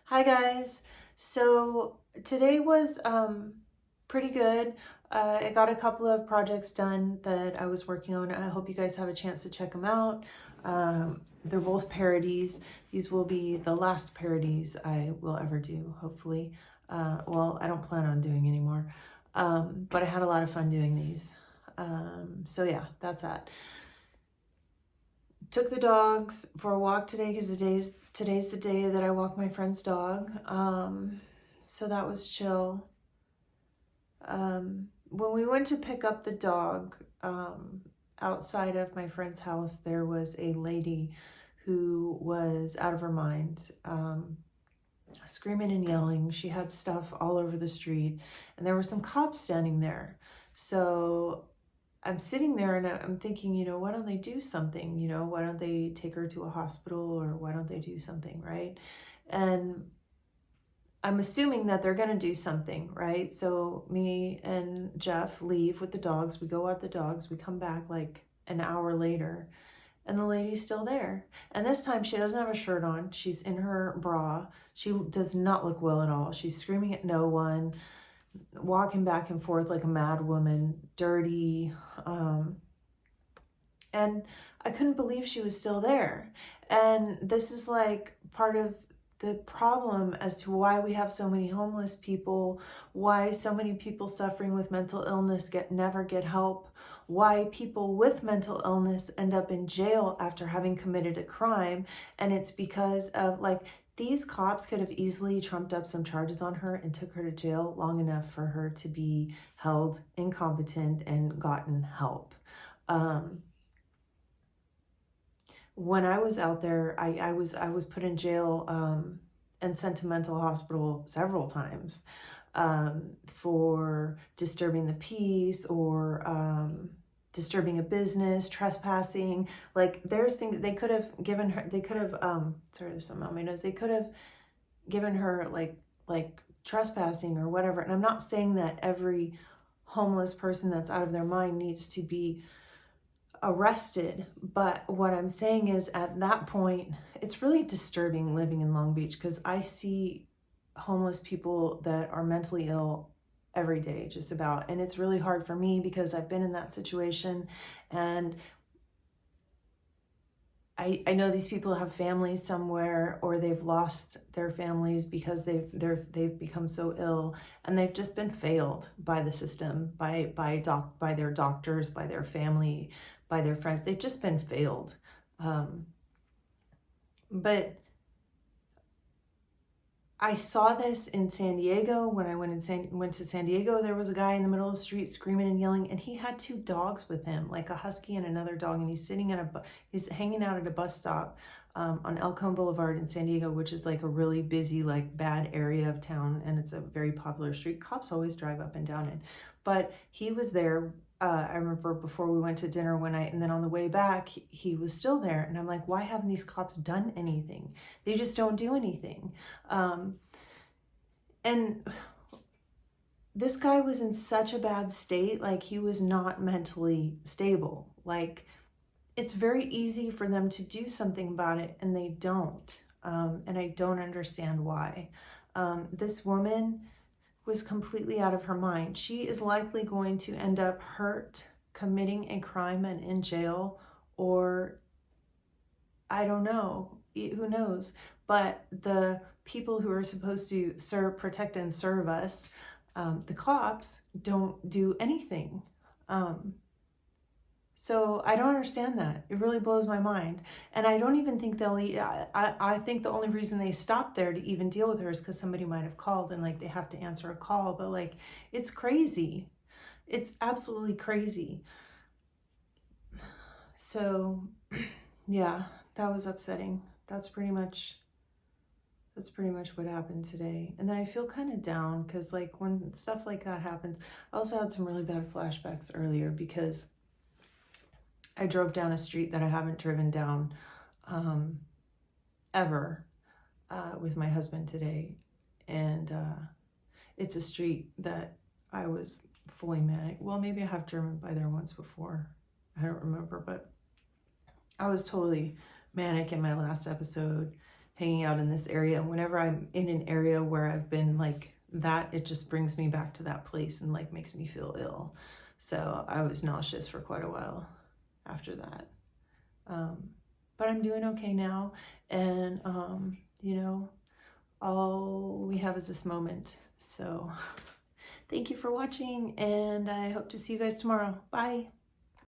Hi guys. So today was pretty good. I got a couple of projects done that I was working on. I hope you guys have a chance to check them out. They're both parodies. These will be the last parodies I will ever do, hopefully. Well, I don't plan on doing anymore. But I had a lot of fun doing these. So yeah, that's that. Took the dogs for a walk today because today's the day that I walk my friend's dog. So that was chill. When we went to pick up the dog, outside of my friend's house, there was a lady who was out of her mind, screaming and yelling. She had stuff all over the street, and there were some cops standing there. So I'm sitting there and I'm thinking, why don't they do something? Why don't they take her to a hospital, or why don't they do something, right? And I'm assuming that they're going to do something, right? So me and Jeff leave with the dogs. We go out the dogs. We come back like an hour later, and the lady's still there. And this time she doesn't have a shirt on. She's in her bra. She does not look well at all. She's screaming at no one, walking back and forth like a mad woman, dirty. And I couldn't believe she was still there. And this is like part of the problem as to why we have so many homeless people, why so many people suffering with mental illness never get help, why people with mental illness end up in jail after having committed a crime. And it's because of these cops could have easily trumped up some charges on her and took her to jail long enough for her to be held incompetent and gotten help. When I was out there, I was put in jail and sent to mental hospital several times for disturbing the peace, or disturbing a business, trespassing. Like, there's things they could have given her. They could have sorry, there's something on my nose. They could have given her like trespassing or whatever. And I'm not saying that every homeless person that's out of their mind needs to be arrested, but what I'm saying is, at that point, it's really disturbing living in Long Beach, because I see homeless people that are mentally ill every day, just about. And it's really hard for me because I've been in that situation, and I know these people have families somewhere, or they've lost their families because they've become so ill, and they've just been failed by the system, by their doctors, by their family, by their friends. They've just been failed. But I saw this in San Diego. When I went to San Diego, there was a guy in the middle of the street screaming and yelling, and he had two dogs with him, like a husky and another dog, and he's hanging out at a bus stop on El Cajon Boulevard in San Diego, which is like a really busy, like, bad area of town, and it's a very popular street. Cops always drive up and down it, but he was there. I remember before we went to dinner one night, and then on the way back, he was still there. And I'm like, why haven't these cops done anything? They just don't do anything. And this guy was in such a bad state, like, he was not mentally stable. Like, it's very easy for them to do something about it, and they don't. And I don't understand why. This woman was completely out of her mind. She is likely going to end up hurt, committing a crime, and in jail, or I don't know, who knows. But the people who are supposed to protect and serve us, the cops, don't do anything. So I don't understand that. It really blows my mind. And I don't even think I think the only reason they stopped there to even deal with her is because somebody might have called, and like they have to answer a call. But like, it's crazy. It's absolutely crazy. So yeah, that was upsetting. That's pretty much what happened today. And then I feel kind of down because, like, when stuff like that happens, I also had some really bad flashbacks earlier because I drove down a street that I haven't driven down ever with my husband today. And it's a street that I was fully manic. Well, maybe I have driven by there once before. I don't remember, but I was totally manic in my last episode. hanging out in this area. And whenever I'm in an area where I've been like that, it just brings me back to that place and like makes me feel ill. So I was nauseous for quite a while after that. But I'm doing okay now. And, you know, all we have is this moment. So thank you for watching, and I hope to see you guys tomorrow. Bye.